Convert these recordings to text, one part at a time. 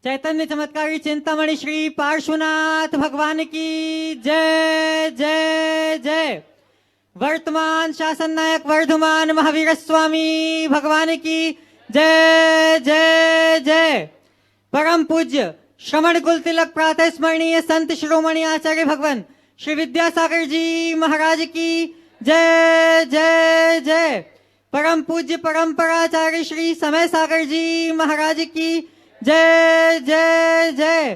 चैतन्य चमत्कारी चिंतामणि श्री पार्श्वनाथ भगवान की जय जय जय। वर्तमान शासन नायक वर्धमान महावीर स्वामी भगवान की जय जय जय। परम पूज्य श्रवण कुल तिलक प्रातः स्मरणीय संत शिरोमणि आचार्य भगवान श्री विद्यासागर जी महाराज की जय जय जय। परम पूज्य परंपराचार्य श्री समय सागर जी महाराज की जय जय जय।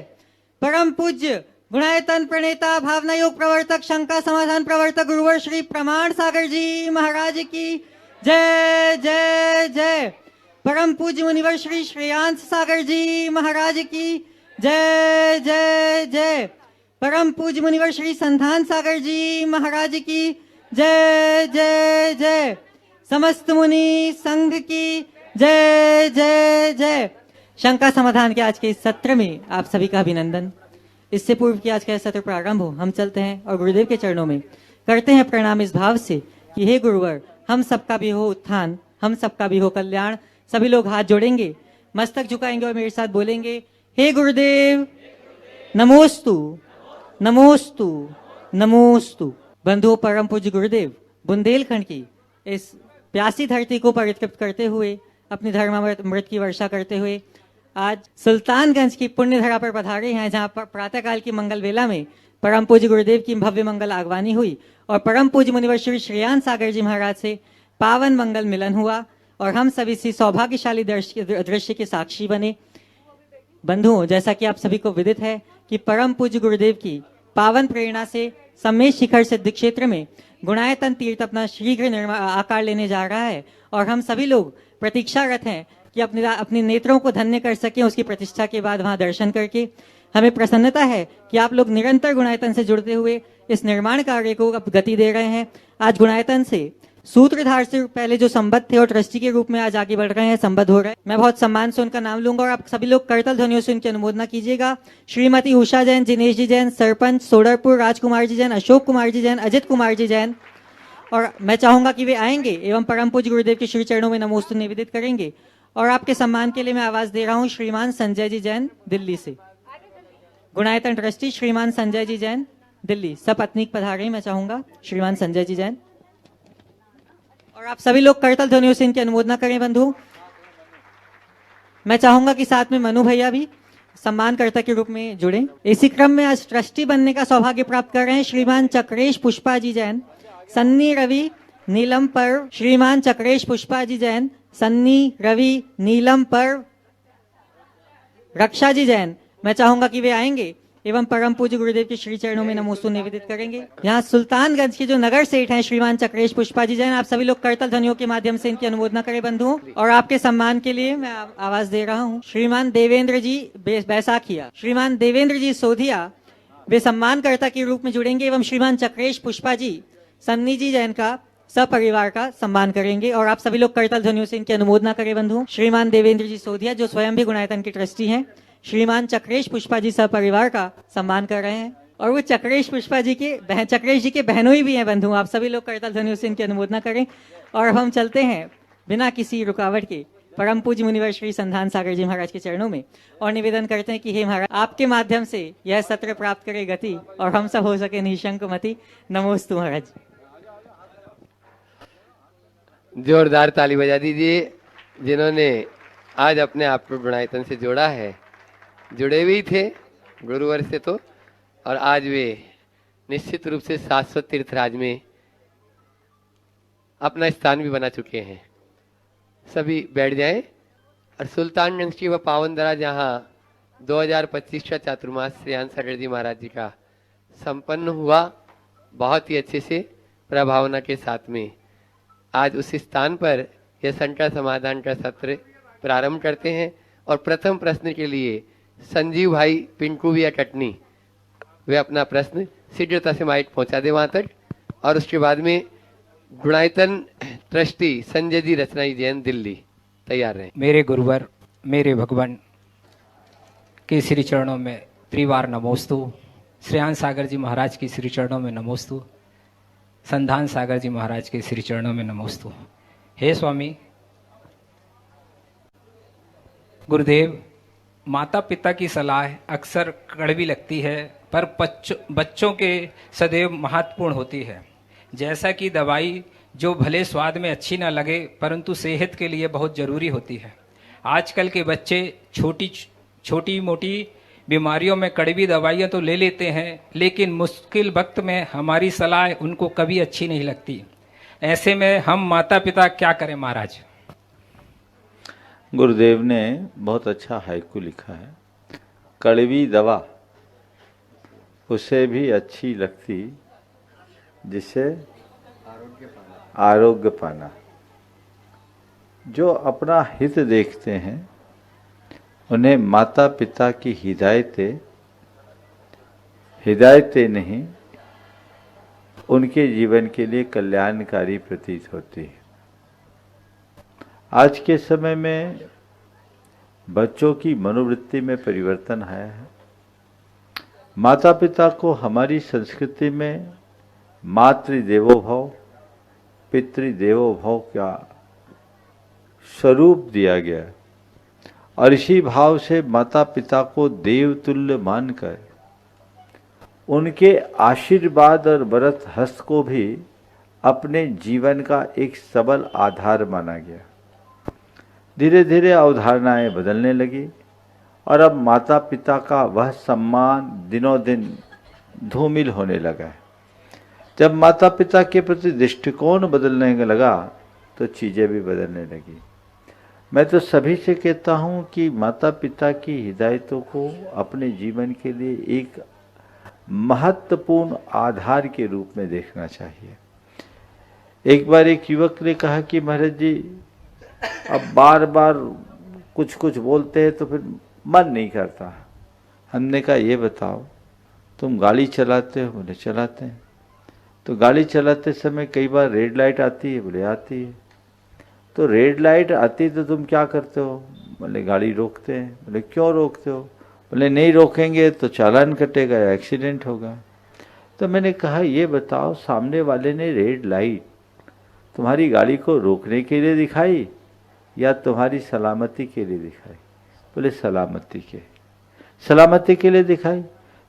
परम पूज्य गुणायतन प्रणेता भावना योग प्रवर्तक शंका समाधान प्रवर्तक गुरुवर श्री प्रमाण सागर जी महाराज की जय जय जय। परम पूज्य मुनिवर श्री श्रेयांश सागर जी महाराज की जय जय जय। परम पूज्य मुनिवर श्री संधान सागर जी महाराज की जय जय जय। समस्त मुनि संघ की जय जय जय। शंका समाधान के आज के इस सत्र में आप सभी का अभिनंदन। इससे पूर्व कि आज का सत्र प्रारंभ हो, हम चलते हैं और गुरुदेव के चरणों में करते हैं प्रणाम इस भाव से कि हे गुरुवर, हम सबका भी हो उत्थान, हम सबका भी हो कल्याण। सभी लोग हाथ जोड़ेंगे, मस्तक झुकाएंगे और मेरे साथ बोलेंगे, हे गुरुदेव नमोस्तु नमोस्तु नमोस्तु। बंधुओं, परम पूज्य गुरुदेव बुंदेलखंड की इस प्यासी धरती को परितृप्त करते हुए, अपनी धर्मामृत की वर्षा करते हुए आज सुल्तानगंज की पुण्य धरा पर पधारे हैं, जहां पर प्रातःकाल की मंगल वेला में परम पूज्य गुरुदेव की भव्य मंगल आगवानी हुई और परम पूज्य मुनिवर श्री श्रेयांश सागर जी महाराज से पावन मंगल मिलन हुआ और हम सभी इसी सौभाग्यशाली दृश्य के साक्षी बने। बंधुओं, जैसा कि आप सभी को विदित है कि परम पूज्य गुरुदेव की पावन प्रेरणा से सम्मेद शिखर सिद्ध क्षेत्र में गुणायतन तीर्थ अपना शीघ्र आकार लेने जा रहा है और हम सभी लोग प्रतीक्षारत हैं कि अपने नेत्रों को धन्य कर सकें। उसकी प्रतिष्ठा के बाद वहां दर्शन करके हमें प्रसन्नता है कि आप लोग निरंतर गुणायतन से जुड़ते हुए इस निर्माण कार्य को अब गति दे रहे हैं। आज गुणायतन से सूत्रधार से पहले जो संबद्ध थे और ट्रस्टी के रूप में आज आगे बढ़ रहे हैं, संबद्ध हो रहे हैं। मैं बहुत सम्मान से उनका नाम लूंगा और आप सभी लोग करतल ध्वनियों से उनकी अनुमोदना कीजिएगा। श्रीमती उषा जैन, जिनेश जी जैन, सरपंच सोडरपुर राजकुमार जी जैन, अशोक कुमार जी जैन, अजित कुमार जी जैन। और मैं चाहूंगा कि वे आएंगे एवं परम पूज्य गुरुदेव के श्री चरणों में नमोस्तु निवेदित करेंगे। और आपके सम्मान के लिए मैं आवाज दे रहा हूं श्रीमान संजय जी जैन, दिल्ली से। गुणायतन ट्रस्टी श्रीमान संजय जी जैन, दिल्ली, सपत्नीक पधारे। मैं चाहूंगा श्रीमान संजय जी जैन और आप सभी लोग करतल ध्वनियों से इनकी अनुमोदना करें। बंधु, मैं चाहूंगा कि साथ में मनु भैया भी सम्मानकर्ता के रूप में जुड़े। इसी क्रम में आज ट्रस्टी बनने का सौभाग्य प्राप्त कर रहे हैं श्रीमान चक्रेश पुष्पा जी जैन, सन्नी रवि नीलम पर। श्रीमान चक्रेश पुष्पा जी जैन, सन्नी रवि नीलम पर रक्षा जी जैन। मैं चाहूंगा कि वे आएंगे एवं परम पूज्य गुरुदेव के श्री चरणों में नमोस्तु निवेदित करेंगे। यहाँ सुल्तानगंज के जो नगर सेठ हैं श्रीमान चक्रेश पुष्पा जी जैन, आप सभी लोग करतल ध्वनियों के माध्यम से इनकी अनुमोदना करें। बंधुओं, और आपके सम्मान के लिए मैं आवाज दे रहा हूँ श्रीमान देवेंद्र जी बैसाखिया, श्रीमान देवेंद्र जी सोधिया, वे सम्मानकर्ता के रूप में जुड़ेंगे एवं श्रीमान चक्रेश पुष्पा जी सन्नी जी जैन का सपरिवार का सम्मान करेंगे और आप सभी लोग करतल ध्वनियों से इनकी अनुमोदना करें। बंधु, श्रीमान देवेंद्र जी सोधिया जो स्वयं भी गुणायतन के ट्रस्टी हैं, श्रीमान चक्रेश पुष्पा जी सपरिवार का सम्मान कर रहे हैं और वो चक्रेश पुष्पा जी के चक्रेश जी के बहनोई भी हैं। बंधु, आप सभी लोग करतल ध्वनियों से इनकी अनुमोदना करें और हम चलते हैं बिना किसी रुकावट के परम पूज्य मुनिवर श्री संधान सागर जी महाराज के चरणों में और निवेदन करते हैं कि हे महाराज, आपके माध्यम से यह सत्र प्राप्त करे गति और हम सब हो सके निशंक मति। नमोस्तु महाराज। जोरदार ताली बजा दीजिए जिन्होंने आज अपने आप को गुणायतन से जोड़ा है। जुड़े हुए ही थे गुरुवर से तो, और आज वे निश्चित रूप से शाश्वत तीर्थराज में अपना स्थान भी बना चुके हैं। सभी बैठ जाएं। और सुल्तानगंज की वह पावन दरा जहाँ 2025 का चातुर्मास श्रेयांश सागर जी महाराज जी का संपन्न हुआ बहुत ही अच्छे से प्रभावना के साथ में, आज उस स्थान पर यह शंका समाधान का सत्र प्रारंभ करते हैं। और प्रथम प्रश्न के लिए संजीव भाई पिंकूविया कटनी वे अपना प्रश्न शीघ्रता से माइक पहुंचा दे वहां तक, और उसके बाद में गुणायतन ट्रस्टी संजय जी रचनाई जैन, दिल्ली, तैयार रहें। मेरे गुरुवर, मेरे भगवान के श्री चरणों में त्रिवार नमोस्तु। श्रेयांश सागर जी महाराज के श्री चरणों में नमोस्तु। संधान सागर जी महाराज के श्री चरणों में नमोस्तु। हे स्वामी गुरुदेव, माता पिता की सलाह अक्सर कड़वी लगती है, पर बच्चों के सदैव महत्वपूर्ण होती है। जैसा कि दवाई जो भले स्वाद में अच्छी ना लगे, परंतु सेहत के लिए बहुत ज़रूरी होती है। आजकल के बच्चे छोटी मोटी बीमारियों में कड़वी दवाइयाँ तो ले लेते हैं, लेकिन मुश्किल वक्त में हमारी सलाह उनको कभी अच्छी नहीं लगती। ऐसे में हम माता पिता क्या करें महाराज? गुरुदेव ने बहुत अच्छा हाइकू लिखा है। कड़वी दवा उसे भी अच्छी लगती जिसे आरोग्य पाना। जो अपना हित देखते हैं उन्हें माता पिता की हिदायतें नहीं उनके जीवन के लिए कल्याणकारी प्रतीत होती है। आज के समय में बच्चों की मनोवृत्ति में परिवर्तन आया है। माता पिता को हमारी संस्कृति में मातृदेवो भव पितृदेवो भव का स्वरूप दिया गया और इसी भाव से माता पिता को देवतुल्य मानकर उनके आशीर्वाद और वरद हस्त को भी अपने जीवन का एक सबल आधार माना गया। धीरे धीरे अवधारणाएं बदलने लगी और अब माता पिता का वह सम्मान दिनों दिन धूमिल होने लगा है। जब माता पिता के प्रति दृष्टिकोण बदलने लगा तो चीज़ें भी बदलने लगी। मैं तो सभी से कहता हूँ कि माता पिता की हिदायतों को अपने जीवन के लिए एक महत्वपूर्ण आधार के रूप में देखना चाहिए। एक बार एक युवक ने कहा कि महाराज जी अब बार बार कुछ कुछ बोलते हैं तो फिर मन नहीं करता। हमने कहा ये बताओ तुम गाड़ी चलाते हो? बोले चलाते हैं। तो गाड़ी चलाते समय कई बार रेड लाइट आती है? बोले आती है। तो रेड लाइट आती तो तुम क्या करते हो? बोले गाड़ी रोकते हैं। बोले क्यों रोकते हो? बोले नहीं रोकेंगे तो चालान कटेगा या एक्सीडेंट होगा। तो मैंने कहा ये बताओ सामने वाले ने रेड लाइट तुम्हारी गाड़ी को रोकने के लिए दिखाई या तुम्हारी सलामती के लिए दिखाई? बोले सलामती के लिए दिखाई।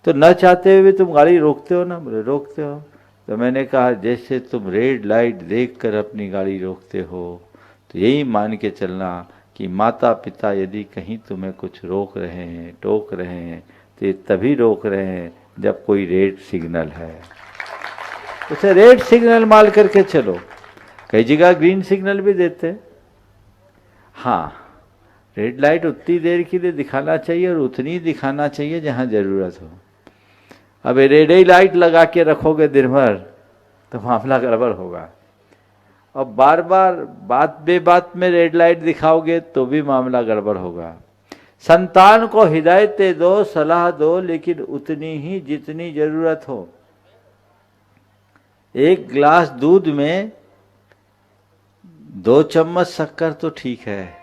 तो न चाहते हुए तुम गाड़ी रोकते हो ना? बोले रोकते हो। तो मैंने कहा जैसे तुम रेड लाइट देखकर अपनी गाड़ी रोकते हो तो यही मान के चलना कि माता पिता यदि कहीं तुम्हें कुछ रोक रहे हैं टोक रहे हैं तो ये तभी रोक रहे हैं जब कोई रेड सिग्नल है। उसे रेड सिग्नल मान करके चलो। कई जगह ग्रीन सिग्नल भी देते हैं। हाँ, रेड लाइट उतनी देर के लिए दिखाना चाहिए और उतनी ही दिखाना चाहिए जहाँ ज़रूरत हो। अब रेड लाइट लगा के रखोगे दिन भर तो मामला गड़बड़ होगा। और बार बार बात बेबात में रेड लाइट दिखाओगे तो भी मामला गड़बड़ होगा। संतान को हिदायतें दो, सलाह दो, लेकिन उतनी ही जितनी जरूरत हो। एक गिलास दूध में 2 चम्मच शक्कर तो ठीक है,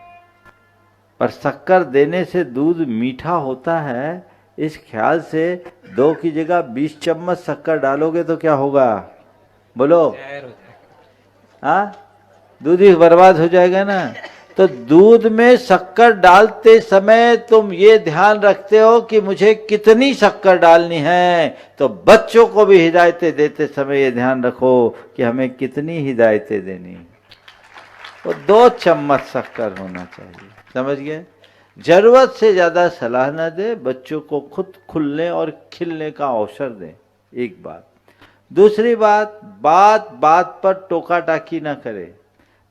पर शक्कर देने से दूध मीठा होता है इस ख्याल से 2 की जगह 20 चम्मच शक्कर डालोगे तो क्या होगा? बोलो। हाँ, दूध ही बर्बाद हो जाएगा ना। तो दूध में शक्कर डालते समय तुम ये ध्यान रखते हो कि मुझे कितनी शक्कर डालनी है। तो बच्चों को भी हिदायतें देते समय ये ध्यान रखो कि हमें कितनी हिदायतें देनी। तो 2 चम्मच शक्कर होना चाहिए। समझ गए? जरूरत से ज्यादा सलाह न दे, बच्चों को खुद खुलने और खिलने का अवसर दें। एक बात। दूसरी बात, बात बात पर टोका टाकी ना करे।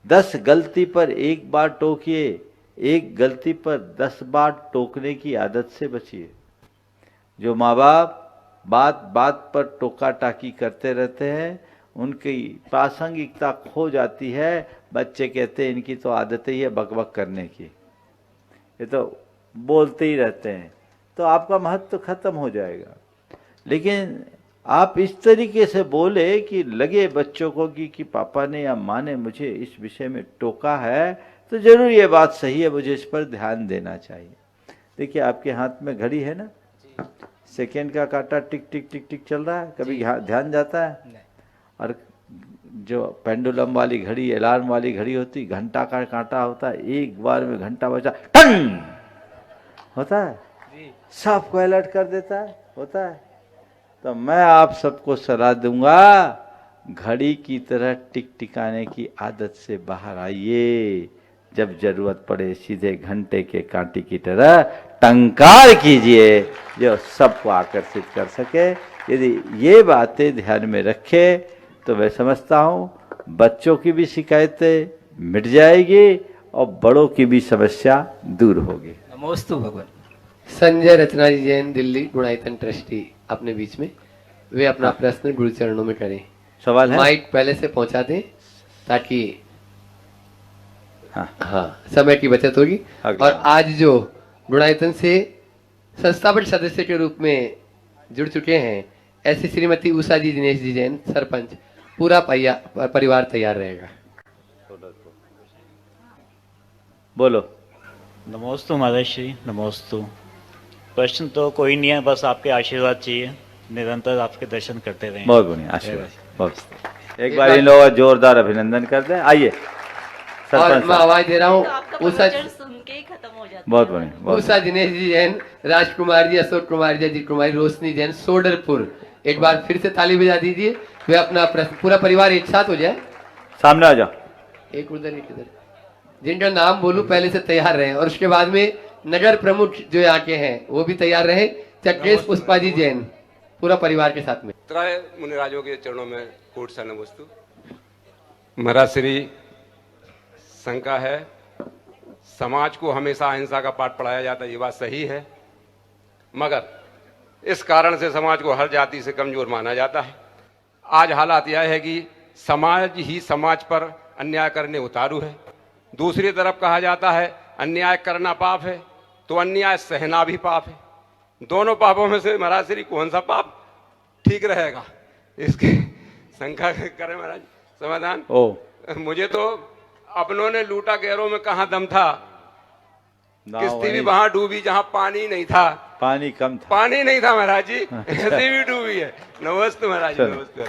10 गलती पर 1 बार टोकिए, 1 गलती पर 10 बार टोकने की आदत से बचिए। जो माँ बाप बात बात पर टोका टाकी करते रहते हैं उनकी प्रासंगिकता खो जाती है। बच्चे कहते हैं इनकी तो आदत ही है बकबक करने की, ये तो बोलते ही रहते हैं, तो आपका महत्व खत्म हो जाएगा। लेकिन आप इस तरीके से बोले कि लगे बच्चों को कि पापा ने या माँ ने मुझे इस विषय में टोका है तो जरूर ये बात सही है, मुझे इस पर ध्यान देना चाहिए। देखिए आपके हाथ में घड़ी है ना, सेकेंड का कांटा टिक टिक टिक टिक चल रहा है, कभी ध्यान जाता है? और जो पेंडुलम वाली घड़ी, अलार्म वाली घड़ी होती, घंटा का कांटा होता है, एक बार में घंटा बजा टन, होता है? सबको अलर्ट कर देता है, होता है? तो मैं आप सबको सलाह दूंगा, घड़ी की तरह टिक टिकाने की आदत से बाहर आइए। जब जरूरत पड़े सीधे घंटे के कांटे की तरह टंकार कीजिए, जो सबको आकर्षित कर सके। यदि ये बातें ध्यान में रखे तो मैं समझता हूँ बच्चों की भी शिकायतें मिट जाएगी और बड़ों की भी समस्या दूर होगी। नमोस्तु भगवान। संजय रचना जी जैन, दिल्ली गुणायतन ट्रस्टी अपने बीच में, वे अपना प्रश्न गुरु चरणों में करें। सवाल है? माइक पहले से पहुंचा दें ताकि हाँ, समय की बचत होगी। अगला। और आज जो गुणायतन से संस्थापक सदस्य के रूप में जुड़ चुके हैं, ऐसी श्रीमती उषा जी दिनेश जी जैन, सरपंच, पूरा परिवार तैयार रहेगा। बोलो। नमोस्तु महाराज श्री, नमोस्तु। प्रश्न तो कोई नहीं है, बस आपके आशीर्वाद चाहिए, निरंतर आपके दर्शन करते रहें। बहुत बढ़िया, आशीर्वाद। बहुत। एक बार इन लोगों का जोरदार अभिनंदन कर दें। आइए और सरपंच मैं साहब। आवाज दे रहा हूँ, आपका उषा प्रवचन सुन के ही खत्म हो जाता है। बहुत बढ़िया, बहुत उषा दिनेश जी जैन, राजकुमार जी, अशोक कुमार जी, अजीत कुमारी, रोशनी जैन, सोडरपुर। एक बार फिर से ताली बजा दीजिए। वे अपना प्रश्न, पूरा परिवार एक साथ हो जाए। सामने आ जाओ। एक उधर एक इधर, जिनका नाम बोलूं पहले से तैयार रहे। और उसके बाद में नगर प्रमुख जो यहाँ के हैं वो भी तैयार रहे। चक्रेश पुष्पा जी जैन, पूरा परिवार के साथ में। त्रय मुनिराजों के चरणों में कोट सा नमस्तु। महाराज श्री, शंका है, समाज को हमेशा अहिंसा का पाठ पढ़ाया जाता है, ये बात सही है, मगर इस कारण से समाज को हर जाति से कमजोर माना जाता है। आज हालात यह है कि समाज ही समाज पर अन्याय करने उतारू है। दूसरी तरफ कहा जाता है अन्याय करना पाप है, तो अन्याय सहना भी पाप है। दोनों पापों में से महाराज श्री कौन सा पाप ठीक रहेगा, इसकी शंका करें महाराज, समाधान। मुझे तो अपनों ने लूटा गैरों में कहाँ दम था, किश्ती भी वहां डूबी जहां पानी नहीं था, पानी कम था, पानी नहीं था महाराज जी, ऐसी भी डूबी है। नमस्ते महाराज, नमस्ते।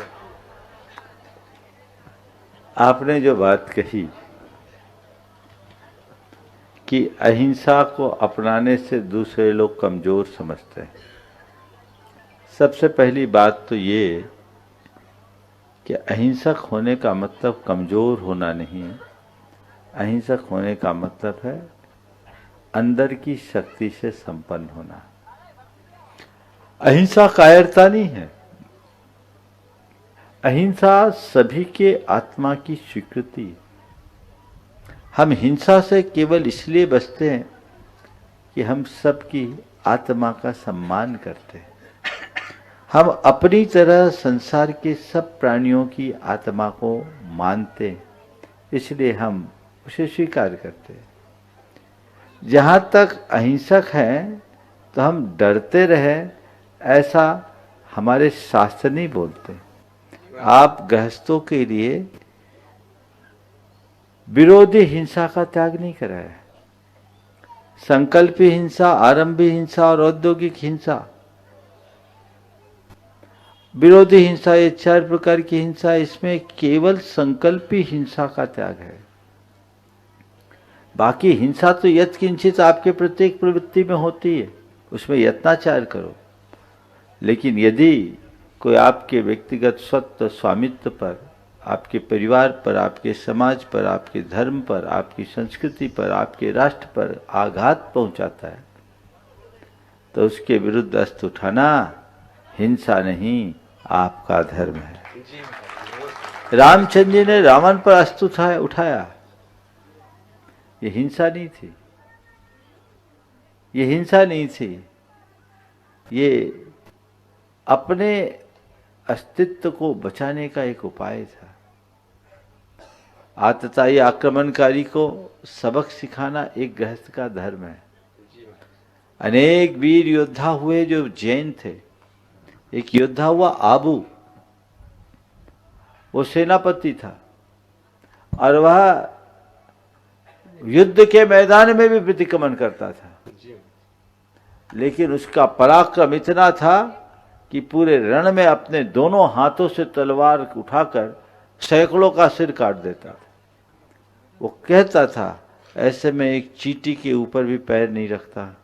आपने जो बात कही कि अहिंसा को अपनाने से दूसरे लोग कमजोर समझते हैं, सबसे पहली बात तो ये कि अहिंसक होने का मतलब कमजोर होना नहीं है। अहिंसक होने का मतलब है अंदर की शक्ति से संपन्न होना। अहिंसा कायरता नहीं है, अहिंसा सभी के आत्मा की स्वीकृति है। हम हिंसा से केवल इसलिए बचते हैं कि हम सबकी आत्मा का सम्मान करते हैं। हम अपनी तरह संसार के सब प्राणियों की आत्मा को मानते हैं, इसलिए हम उसे स्वीकार करते हैं। जहाँ तक अहिंसक हैं तो हम डरते रहें, ऐसा हमारे शास्त्र नहीं बोलते। आप गृहस्थों के लिए विरोधी हिंसा का त्याग नहीं कराया है। संकल्पी हिंसा, आरंभी हिंसा और औद्योगिक हिंसा, विरोधी हिंसा, ये 4 प्रकार की हिंसा, इसमें केवल संकल्पी हिंसा का त्याग है। बाकी हिंसा तो यत्किंचित आपके प्रत्येक प्रवृत्ति में होती है, उसमें यत्नाचार करो। लेकिन यदि कोई आपके व्यक्तिगत स्वत्व स्वामित्व पर, आपके परिवार पर, आपके समाज पर, आपके धर्म पर, आपकी संस्कृति पर, आपके राष्ट्र पर आघात पहुंचाता है तो उसके विरुद्ध अस्त्र उठाना हिंसा नहीं, आपका धर्म है। रामचंद्र जी ने रावण पर अस्त्र उठाया, ये हिंसा नहीं थी, ये हिंसा नहीं थी, ये अपने अस्तित्व को बचाने का एक उपाय था। आतताई आक्रमणकारी को सबक सिखाना एक गृहस्थ का धर्म है। अनेक वीर योद्धा हुए जो जैन थे। एक योद्धा हुआ आबू, वो सेनापति था और वह युद्ध के मैदान में भी प्रतिक्रमण करता था, लेकिन उसका पराक्रम इतना था कि पूरे रण में अपने दोनों हाथों से तलवार उठाकर सैकड़ों का सिर काट देता था। वो कहता था ऐसे में एक चींटी के ऊपर भी पैर नहीं रखता।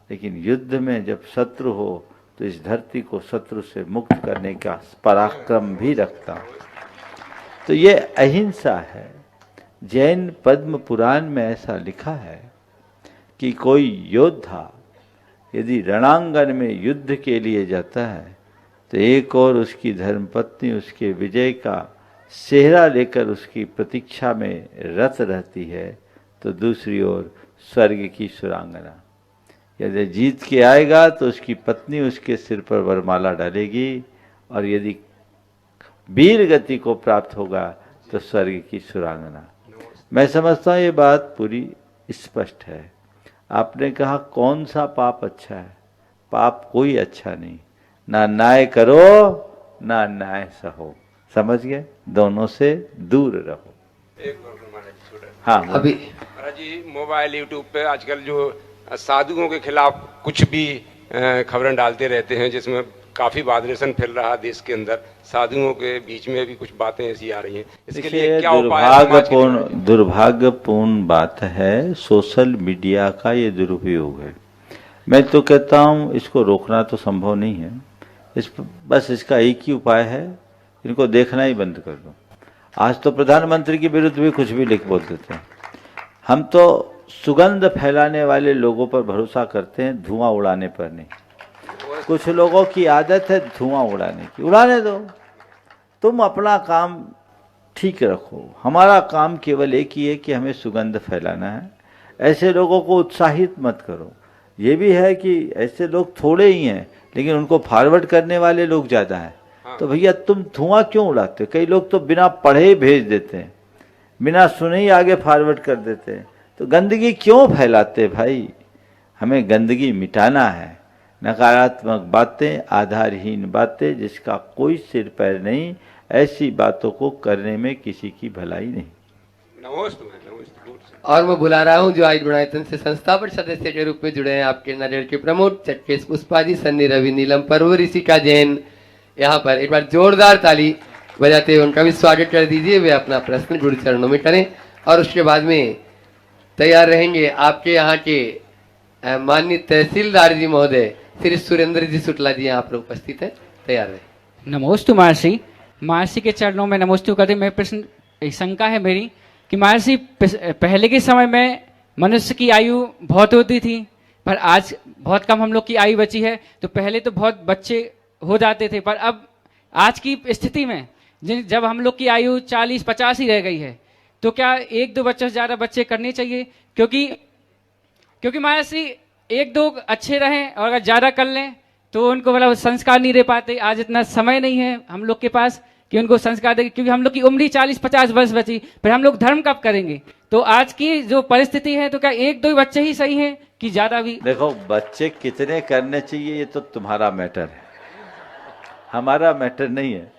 लेकिन युद्ध में जब शत्रु हो तो इस धरती को शत्रु से मुक्त करने का पराक्रम भी रखता हूँ। तो ये अहिंसा है। जैन पद्म पुराण में ऐसा लिखा है कि कोई योद्धा यदि रणांगन में युद्ध के लिए जाता है तो एक और उसकी धर्मपत्नी उसके विजय का सेहरा लेकर उसकी प्रतीक्षा में रत रहती है, तो दूसरी ओर स्वर्ग की सुरांगना। यदि जीत के आएगा तो उसकी पत्नी उसके सिर पर वरमाला डालेगी, और यदि वीर गति को प्राप्त होगा तो स्वर्ग की सुरांगना। मैं समझता हूँ ये बात पूरी स्पष्ट है। आपने कहा कौन सा पाप अच्छा है? पाप कोई अच्छा नहीं, ना न्याय करो ना न्याय सहो। समझ गए? दोनों से दूर रहो। एक प्रॉब्लम महाराज जी, छोटा। हाँ अभी महाराज जी, मोबाइल यूट्यूब पे आजकल जो साधुओं के खिलाफ कुछ भी खबरें डालते रहते हैं, जिसमें काफी वादरेशन फैल रहा है देश के अंदर। साधुओं के बीच में भी कुछ बातें ऐसी आ रही हैं, इसके लिए क्या उपाय है समाज के लिए? दुर्भाग्यपूर्ण बात है, सोशल मीडिया का ये दुरुपयोग है। मैं तो कहता हूँ इसको रोकना तो संभव नहीं है। बस इसका एक ही उपाय है, इनको देखना ही बंद कर दो। आज तो प्रधानमंत्री के विरुद्ध भी कुछ भी लिख बोल देते हैं। हम तो सुगंध फैलाने वाले लोगों पर भरोसा करते हैं, धुआं उड़ाने पर नहीं। कुछ लोगों की आदत है धुआं उड़ाने की, उड़ाने दो। तुम अपना काम ठीक रखो। हमारा काम केवल एक ही है कि हमें सुगंध फैलाना है। ऐसे लोगों को उत्साहित मत करो। ये भी है कि ऐसे लोग थोड़े ही हैं, लेकिन उनको फॉरवर्ड करने वाले लोग ज़्यादा हैं। तो भैया तुम धुआं क्यों उड़ाते हो? कई लोग तो बिना पढ़े ही भेज देते हैं, बिना सुने ही आगे फॉरवर्ड कर देते हैं। तो गंदगी क्यों फैलाते भाई? हमें गंदगी मिटाना है। नकारात्मक बातें, आधारहीन बातें, जिसका कोई सिर पैर नहीं, ऐसी बातों को करने में किसी की भलाई नहीं। नमस्ते। और मैं बुला रहा हूँ जो आज गुणायतन से संस्थापक सदस्य के रूप में जुड़े हैं, आपके नारियल के प्रमोद चटकेश पुष्पा जी, सन्नी रवि, नीलम परवर, ऋषिका जैन। यहाँ पर एक बार जोरदार ताली बजाते हुए उनका भी स्वागत कर दीजिए। वे अपना प्रश्न गुरु चरणों में करें और उसके बाद में तैयार रहेंगे आपके यहाँ के माननीय तहसीलदार जी महोदय श्री सुरेंद्र जी शुक्ला जी यहाँ पर उपस्थित है। तैयार रहे। नमोस्तु महर्षि। महर्षि के चरणों में नमोस्तु करते। मैं प्रश्न, एक शंका है मेरी कि महर्षि पहले के समय में मनुष्य की आयु बहुत होती थी, पर आज बहुत कम हम लोग की आयु बची है। तो पहले तो बहुत बच्चे हो जाते थे, पर अब आज की स्थिति में जब हम लोग की आयु 40-50 ही रह गई है, तो क्या 1-2 बच्चों से ज़्यादा बच्चे करने चाहिए? क्योंकि महर्षि 1-2 अच्छे रहें, और अगर ज़्यादा कर लें तो उनको मतलब संस्कार नहीं दे पाते। आज इतना समय नहीं है हम लोग के पास कि उनको संस्कार दे, क्योंकि हम लोग की उम्र 40-50 वर्ष बची, फिर हम लोग धर्म कब करेंगे? तो आज की जो परिस्थिति है, तो क्या 1-2 बच्चे ही सही हैं कि ज़्यादा भी? देखो, बच्चे कितने करने चाहिए ये तो तुम्हारा मैटर है, हमारा मैटर नहीं है।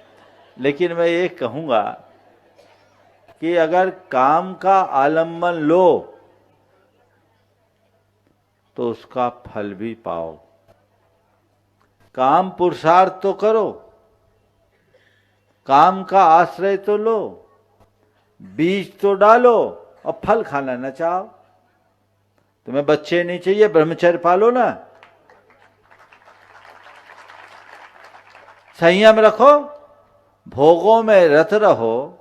लेकिन मैं ये कहूँगा कि अगर काम का आलम्बन लो तो उसका फल भी पाओ। काम पुरुषार्थ तो करो, काम का आश्रय तो लो, बीज तो डालो और फल खाना न चाहो। तुम्हें बच्चे नहीं चाहिए, ब्रह्मचर्य पालो ना, संयम रखो, भोगों में रत रहो,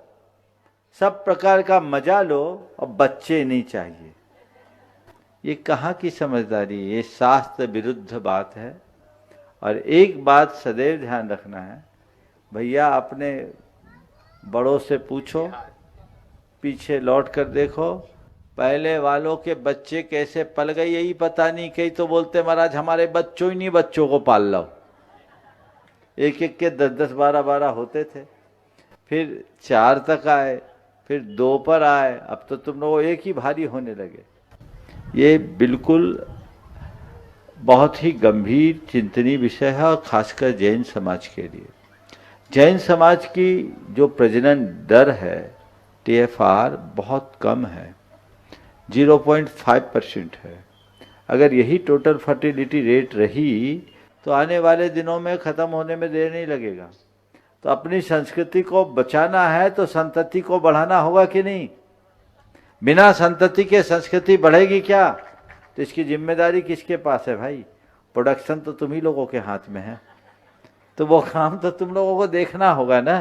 सब प्रकार का मजा लो, और बच्चे नहीं चाहिए। ये कहाँ की समझदारी? ये शास्त्र विरुद्ध बात है। और एक बात सदैव ध्यान रखना है, भैया अपने बड़ों से पूछो, पीछे लौट कर देखो, पहले वालों के बच्चे कैसे पल गए यही पता नहीं। कई तो बोलते महाराज हमारे बच्चों ही नहीं, बच्चों को पाल लो। एक एक के 10-10, 12-12 होते थे, फिर 4 तक आए, फिर 2 पर आए, अब तो तुम लोग एक ही भारी होने लगे। ये बिल्कुल बहुत ही गंभीर चिंतनीय विषय है, और खासकर जैन समाज के लिए। जैन समाज की जो प्रजनन दर है, TFR बहुत कम है, 0.5% है। अगर यही टोटल फर्टिलिटी रेट रही तो आने वाले दिनों में ख़त्म होने में देर नहीं लगेगा। तो अपनी संस्कृति को बचाना है तो संतति को बढ़ाना होगा कि नहीं? बिना संतति के संस्कृति बढ़ेगी क्या? तो इसकी जिम्मेदारी किसके पास है भाई? प्रोडक्शन तो तुम ही लोगों के हाथ में है, तो वो काम तो तुम लोगों को देखना होगा ना।